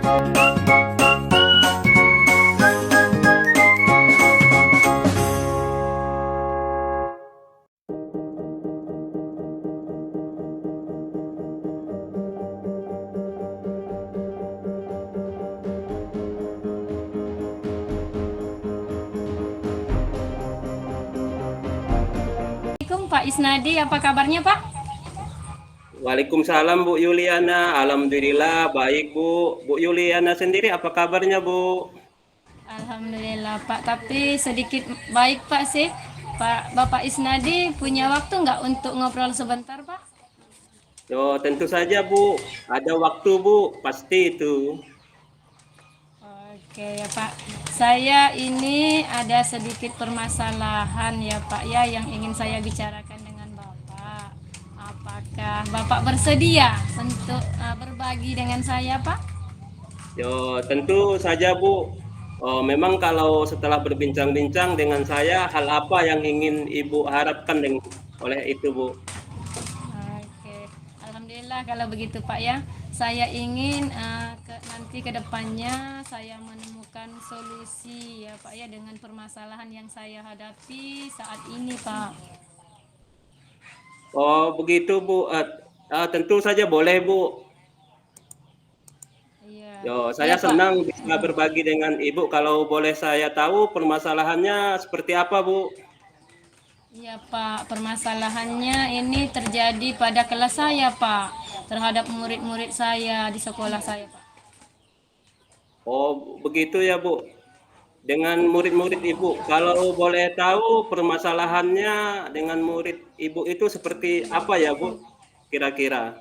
Assalamualaikum Pak Isnadi, apa kabarnya Pak? Waalaikumsalam Bu Yuliana, alhamdulillah baik Bu. Bu Yuliana sendiri apa kabarnya Bu? Alhamdulillah Pak, tapi sedikit baik Pak sih. Pak Bapak Isnadi punya waktu nggak untuk ngobrol sebentar Pak? Yo, tentu saja Bu, ada waktu Bu, pasti itu. Oke ya Pak, saya ini ada sedikit permasalahan ya Pak ya yang ingin saya bicarakan dengan Bapak. Apakah Bapak bersedia untuk berbagi dengan saya Pak? Yo, tentu saja Bu. Oh, memang kalau setelah berbincang-bincang dengan saya, hal apa yang ingin Ibu harapkan oleh itu Bu? Oke, alhamdulillah kalau begitu Pak ya. Saya ingin nanti ke depannya saya menemukan solusi ya Pak ya dengan permasalahan yang saya hadapi saat ini Pak. Oh, begitu Bu. Tentu saja boleh Bu. Iya, Yo, iya saya Pak. senang bisa berbagi dengan Ibu. Kalau boleh saya tahu permasalahannya seperti apa, Bu? Iya Pak, permasalahannya ini terjadi pada kelas saya Pak, terhadap murid-murid saya di sekolah saya Pak. Oh, begitu ya, Bu. Dengan murid-murid Ibu. Kalau boleh tahu permasalahannya dengan murid Ibu itu seperti apa ya, Bu? Kira-kira.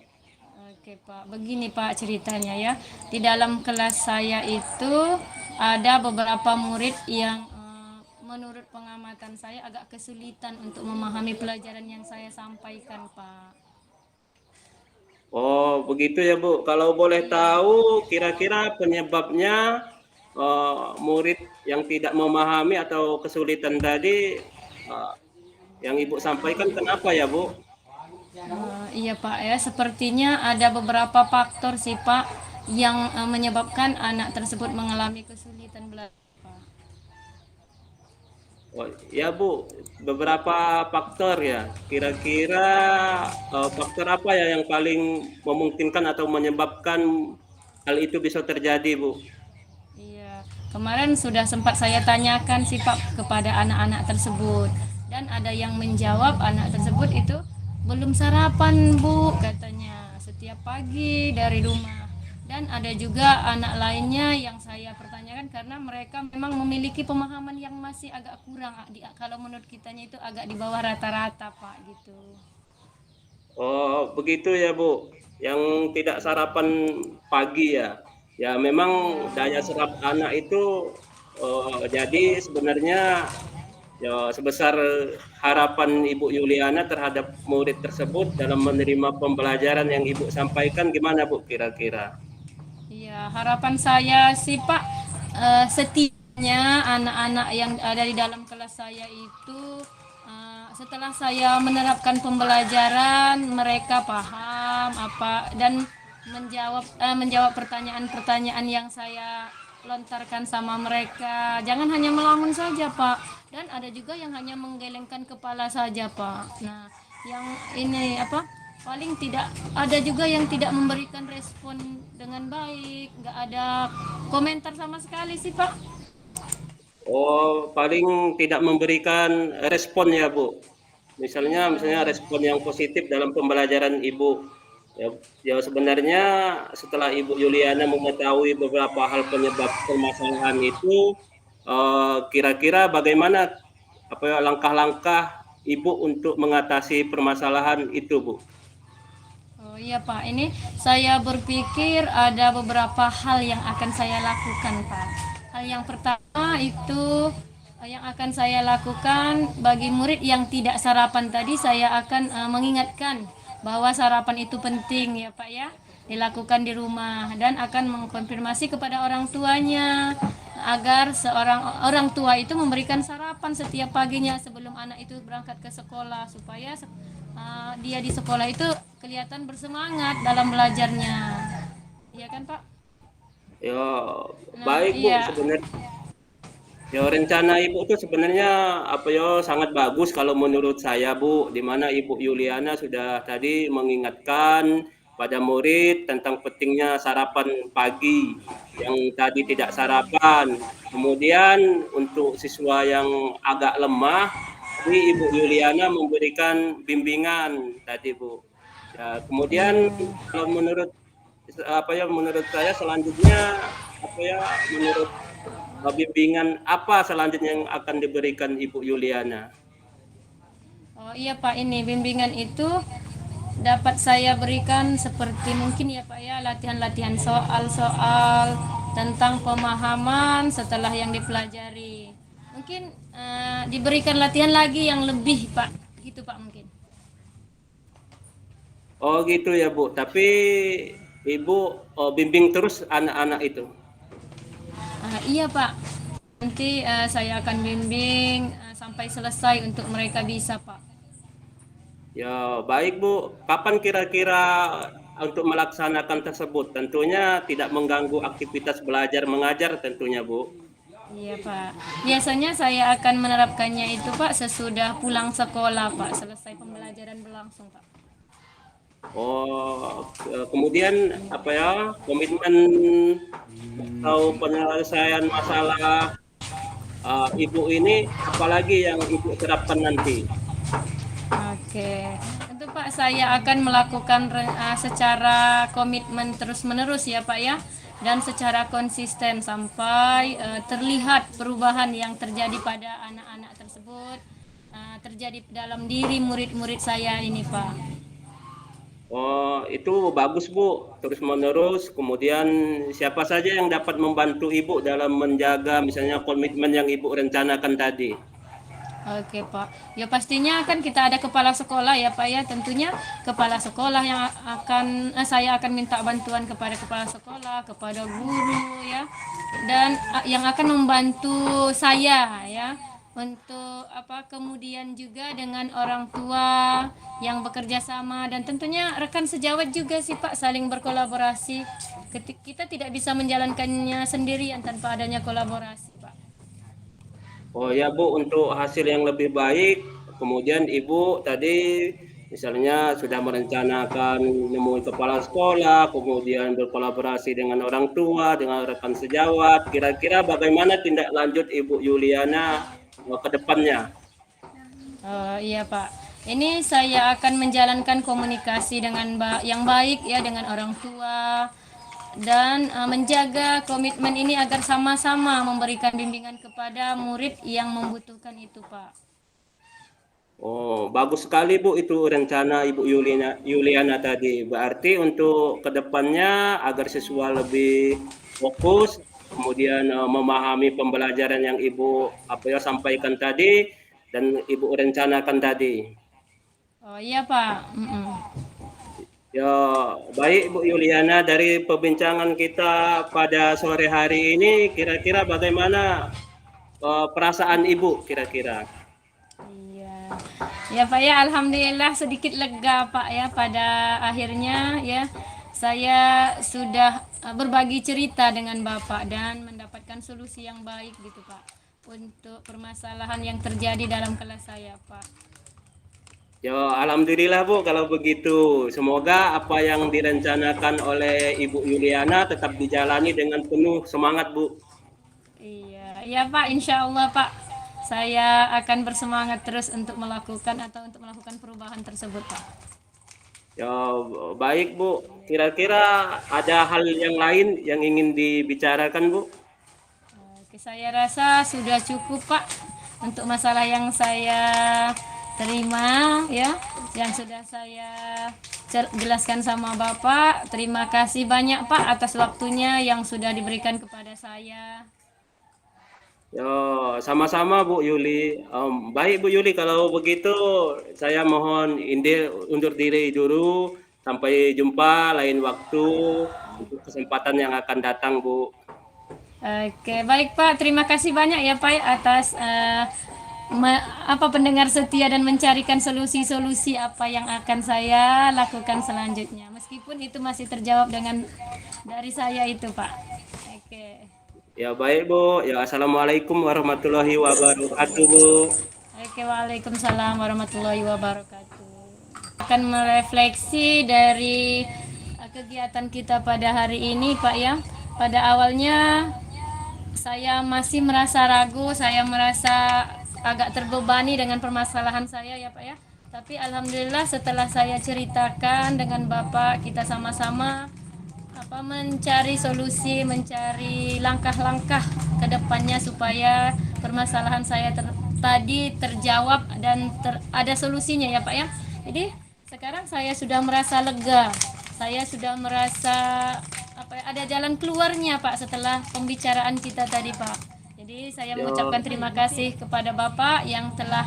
Oke Pak, begini Pak ceritanya ya. Di dalam kelas saya itu ada beberapa murid yang menurut pengamatan saya agak kesulitan untuk memahami pelajaran yang saya sampaikan Pak. Oh, begitu ya, Bu. Kalau boleh Iya. tahu kira-kira penyebabnya murid yang tidak memahami atau kesulitan tadi yang Ibu sampaikan kenapa ya, Bu? Iya Pak ya, sepertinya ada beberapa faktor sih Pak yang menyebabkan anak tersebut mengalami kesulitan belajar Pak. Oh, ya Bu, beberapa faktor ya. Kira-kira faktor apa ya yang paling memungkinkan atau menyebabkan hal itu bisa terjadi, Bu? Iya, kemarin sudah sempat saya tanyakan sih Pak kepada anak-anak tersebut dan ada yang menjawab anak tersebut itu belum sarapan Bu katanya setiap pagi dari rumah dan ada juga anak lainnya yang saya pertanyakan karena mereka memang memiliki pemahaman yang masih agak kurang kalau menurut kitanya itu agak di bawah rata-rata Pak gitu. Oh, begitu ya, Bu. Yang tidak sarapan pagi ya. Ya, memang Iya. daya serap anak itu jadi sebenarnya ya sebesar harapan Ibu Yuliana terhadap murid tersebut dalam menerima pembelajaran yang Ibu sampaikan gimana, Bu, kira-kira? Iya, harapan saya sih Pak, setidaknya anak-anak yang ada di dalam kelas saya itu setelah saya menerapkan pembelajaran mereka paham apa dan menjawab pertanyaan-pertanyaan yang saya lontarkan sama mereka. Jangan hanya melamun saja Pak, dan ada juga yang hanya menggelengkan kepala saja Pak. Nah, yang ini apa? Paling tidak ada juga yang tidak memberikan respon dengan baik, nggak ada komentar sama sekali sih Pak. Oh, paling tidak memberikan respon ya, Bu. Misalnya Iya. respon yang positif dalam pembelajaran Ibu. Ya, ya sebenarnya setelah Ibu Yuliana mengetahui beberapa hal penyebab permasalahan itu, kira-kira bagaimana apa ya, langkah-langkah Ibu untuk mengatasi permasalahan itu, Bu? Oh iya Pak, ini saya berpikir ada beberapa hal yang akan saya lakukan Pak. Hal yang pertama itu yang akan saya lakukan bagi murid yang tidak sarapan tadi saya akan mengingatkan bahwa sarapan itu penting ya Pak ya, dilakukan di rumah dan akan mengkonfirmasi kepada orang tuanya agar seorang orang tua itu memberikan sarapan setiap paginya sebelum anak itu berangkat ke sekolah supaya dia di sekolah itu kelihatan bersemangat dalam belajarnya. Iya kan Pak? Ya, Nah, baik Bu, iya. sebenarnya. Ya rencana Ibu itu sebenarnya apa ya sangat bagus kalau menurut saya Bu, di mana Ibu Yuliana sudah tadi mengingatkan pada murid tentang pentingnya sarapan pagi yang tadi tidak sarapan. Kemudian untuk siswa yang agak lemah, tadi Ibu Yuliana memberikan bimbingan tadi Bu. Ya, kemudian Iya. kalau menurut apa ya menurut saya selanjutnya apa ya menurut bimbingan apa selanjutnya yang akan diberikan Ibu Yuliana? Oh iya Pak, ini bimbingan itu dapat saya berikan seperti mungkin ya Pak ya, latihan-latihan soal-soal tentang pemahaman setelah yang dipelajari. Mungkin diberikan latihan lagi yang lebih Pak, gitu Pak mungkin. Oh gitu ya Bu, tapi Ibu bimbing terus anak-anak itu. Iya Pak, nanti saya akan bimbing sampai selesai untuk mereka bisa Pak. Ya baik Bu, kapan kira-kira untuk melaksanakan tersebut? Tentunya tidak mengganggu aktivitas belajar mengajar tentunya Bu. Iya Pak, biasanya saya akan menerapkannya itu Pak sesudah pulang sekolah Pak, selesai pembelajaran berlangsung Pak. Oh, kemudian apa ya komitmen atau penyelesaian masalah Ibu ini apalagi yang Ibu terapkan nanti? Oke, tentu Pak saya akan melakukan secara komitmen terus-menerus ya Pak ya, dan secara konsisten sampai terlihat perubahan yang terjadi pada anak-anak tersebut, terjadi dalam diri murid-murid saya ini Pak. Oh, itu bagus Bu, terus-menerus. Kemudian siapa saja yang dapat membantu Ibu dalam menjaga misalnya komitmen yang Ibu rencanakan tadi? Oke Pak, ya pastinya kan kita ada kepala sekolah ya Pak ya, tentunya kepala sekolah yang akan saya akan minta bantuan kepada kepala sekolah, kepada guru ya, dan yang akan membantu saya ya untuk apa kemudian juga dengan orang tua yang bekerja sama dan tentunya rekan sejawat juga sih Pak saling berkolaborasi. Kita tidak bisa menjalankannya sendirian tanpa adanya kolaborasi Pak. Oh ya Bu, untuk hasil yang lebih baik, kemudian Ibu tadi misalnya sudah merencanakan menemui kepala sekolah, kemudian berkolaborasi dengan orang tua, dengan rekan sejawat. Kira-kira bagaimana tindak lanjut Ibu Yuliana ke depannya? Oh, iya Pak. Ini saya akan menjalankan komunikasi dengan yang baik ya dengan orang tua dan menjaga komitmen ini agar sama-sama memberikan bimbingan kepada murid yang membutuhkan itu Pak. Oh, bagus sekali Bu itu rencana Ibu Yuliana tadi. Berarti untuk kedepannya agar siswa lebih fokus, kemudian memahami pembelajaran yang Ibu apa ya sampaikan tadi dan Ibu rencanakan tadi. Oh iya Pak. Mm-mm. Ya, baik Bu Yuliana dari perbincangan kita pada sore hari ini, kira-kira bagaimana perasaan Ibu kira-kira? Iya. Ya Pak ya, alhamdulillah sedikit lega Pak ya pada akhirnya ya saya sudah berbagi cerita dengan Bapak dan mendapatkan solusi yang baik gitu Pak untuk permasalahan yang terjadi dalam kelas saya Pak. Ya, alhamdulillah Bu kalau begitu. Semoga apa yang direncanakan oleh Ibu Yuliana tetap dijalani dengan penuh semangat Bu. Iya, ya Pak, insya Allah Pak. Saya akan bersemangat terus untuk melakukan perubahan tersebut Pak. Ya, baik Bu. Kira-kira ada hal yang lain yang ingin dibicarakan Bu? Oke, saya rasa sudah cukup Pak untuk masalah yang saya terima ya, yang sudah saya jelaskan sama Bapak. Terima kasih banyak Pak atas waktunya yang sudah diberikan kepada saya. Ya, sama-sama Bu Yuli. Baik Bu Yuli, kalau begitu saya mohon undur diri dulu. Sampai jumpa lain waktu untuk kesempatan yang akan datang Bu. Oke, baik Pak. Terima kasih banyak ya Pak atas pendengar setia dan mencarikan solusi-solusi apa yang akan saya lakukan selanjutnya. Meskipun itu masih terjawab dengan dari saya itu Pak. Oke. Ya baik Bu. Ya assalamualaikum warahmatullahi wabarakatuh Bu. Oke, waalaikumsalam warahmatullahi wabarakatuh. Akan merefleksi dari kegiatan kita pada hari ini, Pak ya. Pada awalnya saya masih merasa ragu, saya merasa agak terbebani dengan permasalahan saya ya Pak ya. Tapi alhamdulillah setelah saya ceritakan dengan Bapak, kita sama-sama mencari solusi, mencari langkah-langkah ke depannya supaya permasalahan saya tadi terjawab dan ada solusinya ya Pak ya. Jadi sekarang saya sudah merasa lega, saya sudah merasa ada jalan keluarnya Pak setelah pembicaraan kita tadi Pak. Jadi saya Ya, mengucapkan terima kasih kepada Bapak yang telah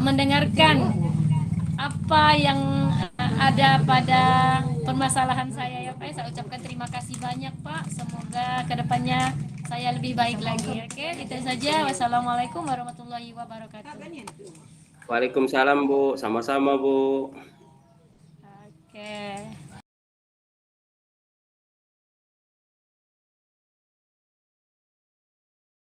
mendengarkan apa yang ada pada permasalahan saya ya Pak. Saya ucapkan terima kasih banyak Pak. Semoga kedepannya saya lebih baik lagi. Oke, itu saja. Wassalamualaikum warahmatullahi wabarakatuh. Waalaikumsalam Bu. Sama-sama Bu. Oke.